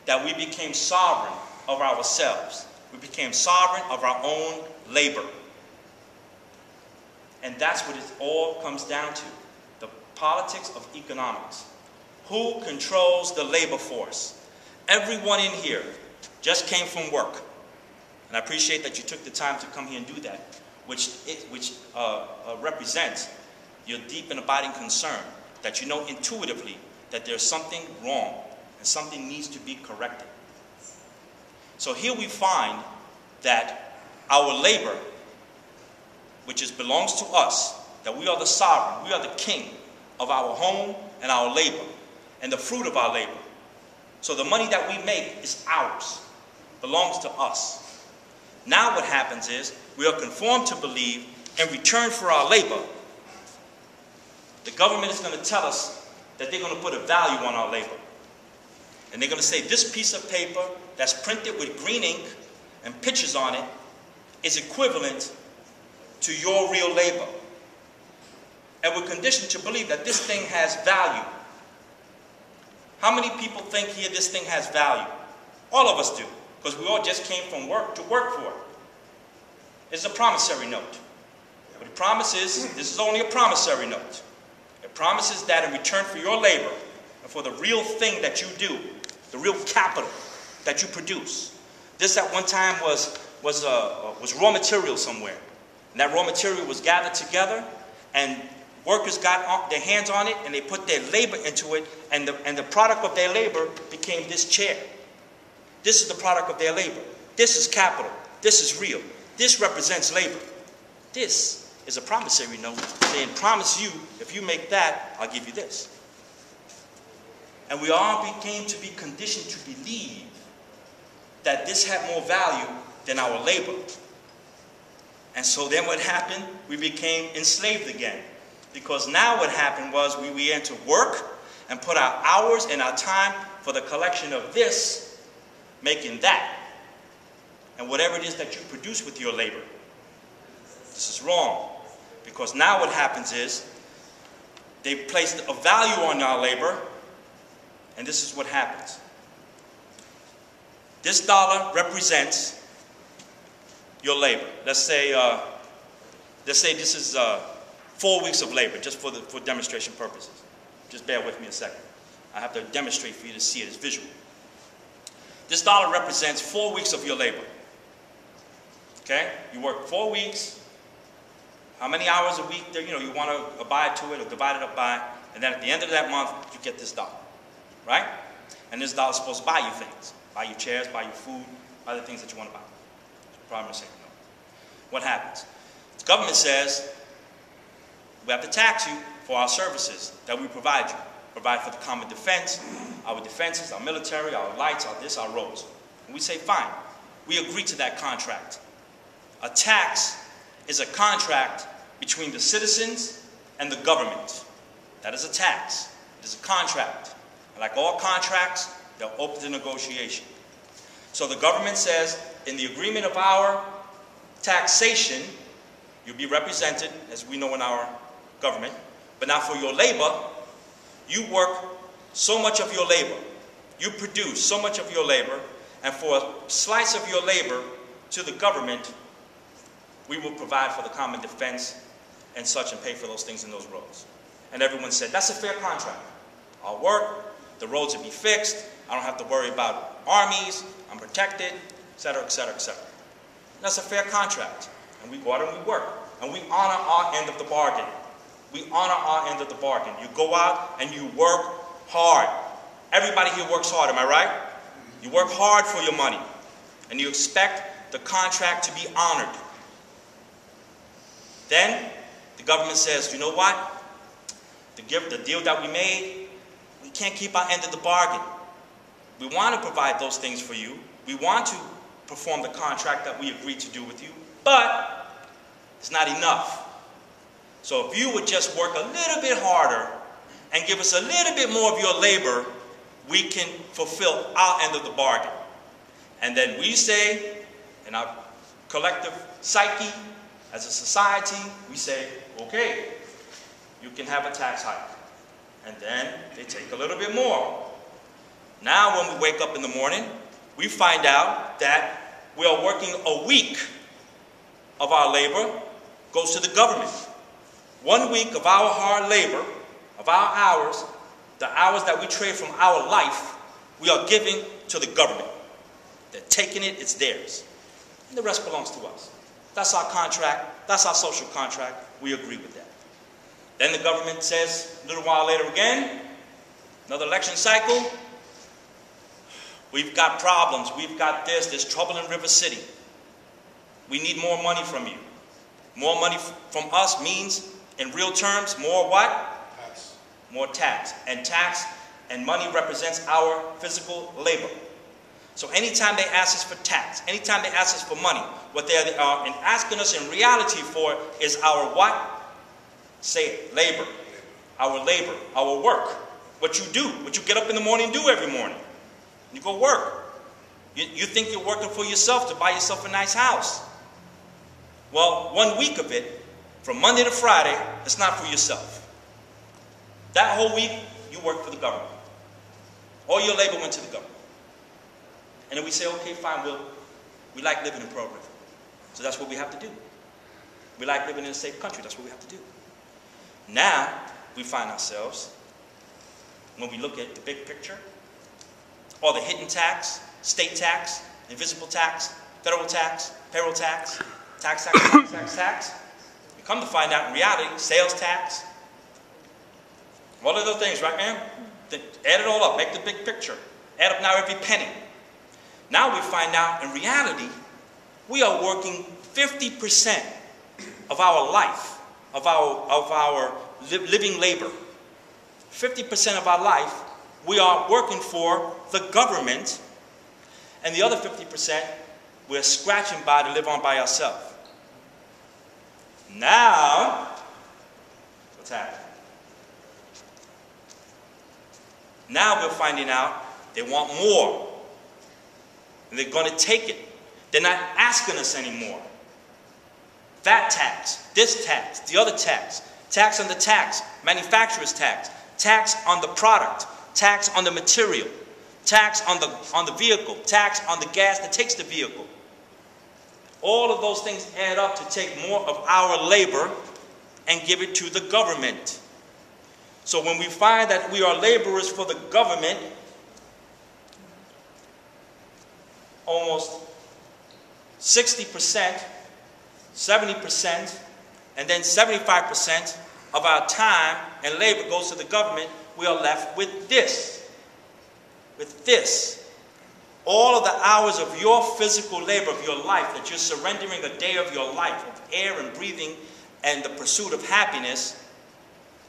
that we became sovereign of ourselves. We became sovereign of our own labor. And that's what it all comes down to, the politics of economics. Who controls the labor force? Everyone in here just came from work. And I appreciate that you took the time to come here and do that, which represents your deep and abiding concern, that you know intuitively that there's something wrong and something needs to be corrected. So here we find that our labor, which belongs to us, that we are the sovereign, we are the king of our home and our labor, and the fruit of our labor. So the money that we make is ours, belongs to us. Now what happens is, we are conformed to believe, in return for our labor, the government is going to tell us that they're going to put a value on our labor. And they're going to say, this piece of paper that's printed with green ink and pictures on it is equivalent to your real labor. And we're conditioned to believe that this thing has value. How many people think here this thing has value? All of us do, because we all just came from work to work for it. It's a promissory note. But it promises, this is only a promissory note. It promises that in return for your labor and for the real thing that you do, the real capital that you produce. This at one time was raw material somewhere. And that raw material was gathered together, and workers got their hands on it, and they put their labor into it, and the product of their labor became this chair. This is the product of their labor. This is capital. This is real. This represents labor. This is a promissory note saying, promise you, if you make that, I'll give you this. And we all came to be conditioned to believe that this had more value than our labor. And so then what happened? We became enslaved again. Because now what happened was we began to work and put our hours and our time for the collection of this, making that. And whatever it is that you produce with your labor. This is wrong. Because now what happens is they've placed a value on our labor, and this is what happens. This dollar represents your labor. Let's say this is 4 weeks of labor, just for demonstration purposes. Just bear with me a second. I have to demonstrate for you to see it as visual. This dollar represents 4 weeks of your labor. Okay? You work 4 weeks. How many hours a week you want to abide to it or divide it up by, and then at the end of that month, you get this dollar. Right? And this dollar is supposed to buy you things. Buy you chairs, buy you food, buy the things that you want to buy. Promissory note. What happens? The government says, we have to tax you for our services that we provide you. Provide for the common defense, our defenses, our military, our lights, our this, our roads. And we say, fine. We agree to that contract. A tax is a contract between the citizens and the government. That is a tax. It is a contract. And like all contracts, they're open to negotiation. So the government says, in the agreement of our taxation, you'll be represented, as we know in our government. But now for your labor, you work so much of your labor. You produce so much of your labor, and for a slice of your labor to the government, we will provide for the common defense and such and pay for those things in those roads. And everyone said, that's a fair contract. I'll work, the roads will be fixed, I don't have to worry about armies, I'm protected, etc., etc., etc. That's a fair contract. And we go out and we work. And we honor our end of the bargain. We honor our end of the bargain. You go out and you work hard. Everybody here works hard, am I right? You work hard for your money. And you expect the contract to be honored. Then the government says, you know what? The deal that we made, we can't keep our end of the bargain. We want to provide those things for you. We want to perform the contract that we agreed to do with you, but it's not enough. So if you would just work a little bit harder and give us a little bit more of your labor, we can fulfill our end of the bargain. And then we say, in our collective psyche, as a society, we say, okay, you can have a tax hike. And then they take a little bit more. Now when we wake up in the morning, we find out that we are working a week of our labor goes to the government. 1 week of our hard labor, of our hours, the hours that we trade from our life, we are giving to the government. They're taking it, it's theirs. And the rest belongs to us. That's our contract, that's our social contract, we agree with that. Then the government says, a little while later again, another election cycle, we've got problems, we've got this, there's trouble in River City. We need more money from you. More money from us means, in real terms, more what? Tax. More tax. And tax and money represents our physical labor. So anytime they ask us for tax, anytime they ask us for money, what they are asking us in reality for is our what? Say it, labor. Our labor, our work. What you do, what you get up in the morning and do every morning. You go work. You think you're working for yourself to buy yourself a nice house. Well, 1 week of it, from Monday to Friday, it's not for yourself. That whole week, you work for the government. All your labor went to the government. And then we say, okay, fine, we like living in Pearl River. So that's what we have to do. We like living in a safe country. That's what we have to do. Now, we find ourselves, when we look at the big picture, all the hidden tax, state tax, invisible tax, federal tax, payroll tax, tax, we come to find out in reality, sales tax, all of those things, right, ma'am? Add it all up, make the big picture. Add up now every penny. Now we find out in reality, we are working 50% of our life, of our living labor. 50% of our life, we are working for the government, and the other 50%, we're scratching by to live on by ourselves. Now, what's happening? Now we're finding out they want more. And they're going to take it. They're not asking us anymore. That tax, this tax, the other tax, tax on the tax, manufacturer's tax, tax on the product, tax on the material, tax on the vehicle, tax on the gas that takes the vehicle. All of those things add up to take more of our labor and give it to the government. So when we find that we are laborers for the government, almost 60%, 70%, and then 75% of our time and labor goes to the government, we are left with this. With this. All of the hours of your physical labor, of your life, that you're surrendering a day of your life, of air and breathing and the pursuit of happiness,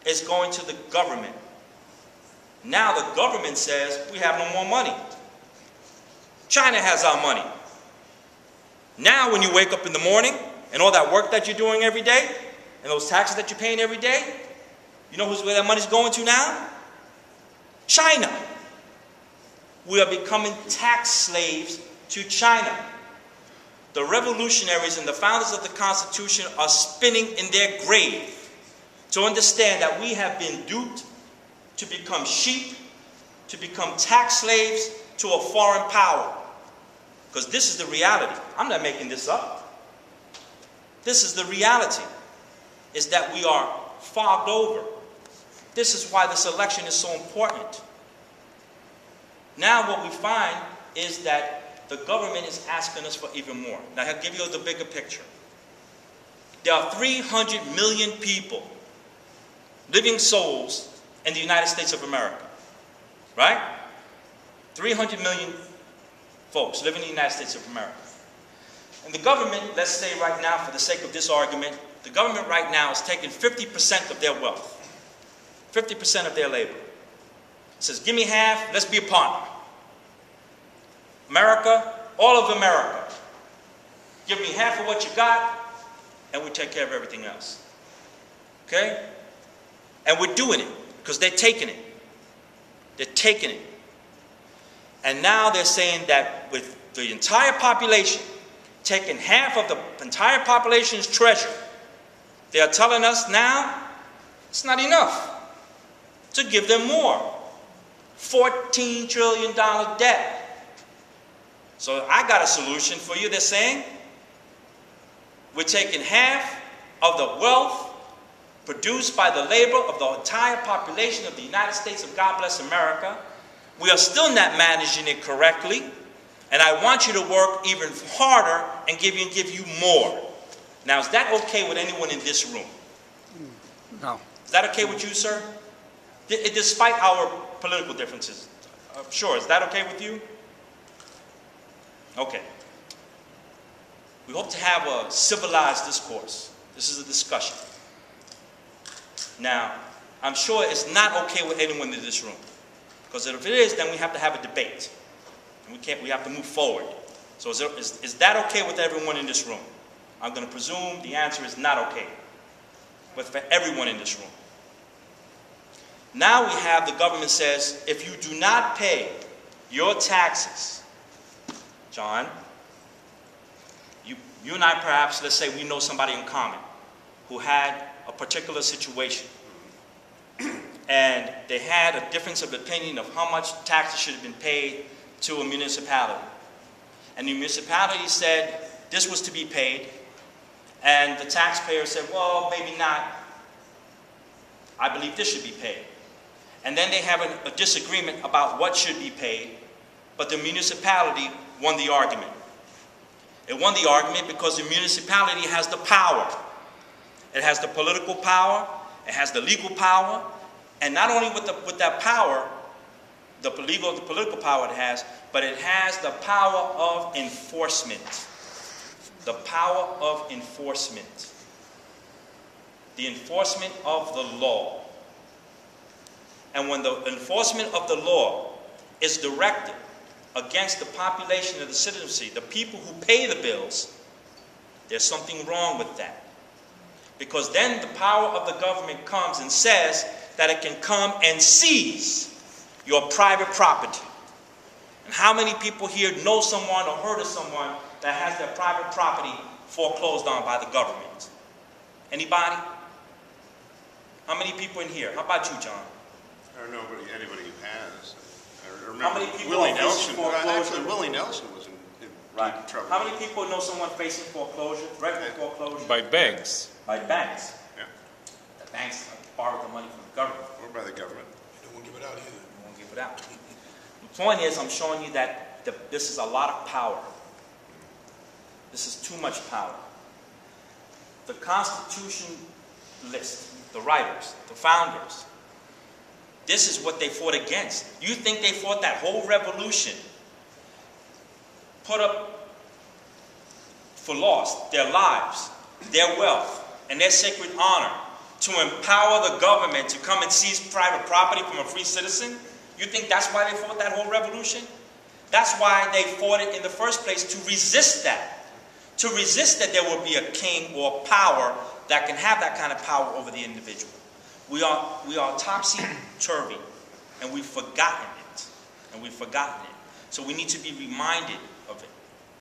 is going to the government. Now the government says, we have no more money. China has our money. Now when you wake up in the morning, and all that work that you're doing every day, and those taxes that you're paying every day, you know where that money's going to now? China. We are becoming tax slaves to China. The revolutionaries and the founders of the Constitution are spinning in their grave to understand that we have been duped to become sheep, to become tax slaves to a foreign power. Because this is the reality. I'm not making this up. This is the reality, is that we are fogged over. This is why this election is so important. Now what we find is that the government is asking us for even more. Now I'll give you the bigger picture. There are 300 million people, living souls, in the United States of America. Right? 300 million folks living in the United States of America. And the government, let's say right now, for the sake of this argument, the government right now is taking 50% of their wealth, 50% of their labor. It says, give me half, let's be a partner. America, all of America, give me half of what you got, and we take care of everything else. Okay? And we're doing it, because they're taking it. They're taking it. And now they're saying that with the entire population, taking half of the entire population's treasure, they are telling us now it's not enough to give them more. $14 trillion debt. So I got a solution for you. They're saying we're taking half of the wealth produced by the labor of the entire population of the United States of God bless America. We are still not managing it correctly, and I want you to work even harder and give you more. Now, is that okay with anyone in this room? No. Is that okay with you, sir? Despite our political differences. Sure, is that okay with you? Okay. We hope to have a civilized discourse. This is a discussion. Now, I'm sure it's not okay with anyone in this room. Because if it is, then we have to have a debate. And we have to move forward. So is that okay with everyone in this room? I'm going to presume the answer is not okay. But for everyone in this room. Now we have the government says, if you do not pay your taxes, John, you and I perhaps, let's say we know somebody in common who had a particular situation. And they had a difference of opinion of how much taxes should have been paid to a municipality. And the municipality said this was to be paid. And the taxpayer said, well, maybe not. I believe this should be paid. And then they have a disagreement about what should be paid, but the municipality won the argument. It won the argument because the municipality has the power. It has the political power, it has the legal power, and not only with that power, the political power it has, but it has the power of enforcement. The power of enforcement. The enforcement of the law. And when the enforcement of the law is directed against the population of the citizenry, the people who pay the bills, there's something wrong with that. Because then the power of the government comes and says that it can come and seize your private property. And how many people here know someone or heard of someone that has their private property foreclosed on by the government? Anybody? How many people in here? How about you, John? I don't know anybody who has. I remember How many people Willie are facing Nelson. foreclosure? Actually, Willie Nelson was in deep trouble. How many people know someone facing foreclosure, threatened foreclosure? By banks. By banks. Yeah. The banks borrow the money from the government. Or by the government. They won't give it out either. They won't give it out. The point is, I'm showing you that this is a lot of power. This is too much power. The Constitution list, the writers, the founders, this is what they fought against. You think they fought that whole revolution, put up for loss their lives, their wealth, and their sacred honor to empower the government to come and seize private property from a free citizen? You think that's why they fought that whole revolution? That's why they fought it in the first place, to resist that. To resist that there will be a king or power that can have that kind of power over the individual. We are topsy-turvy, and we've forgotten it. And we've forgotten it. So we need to be reminded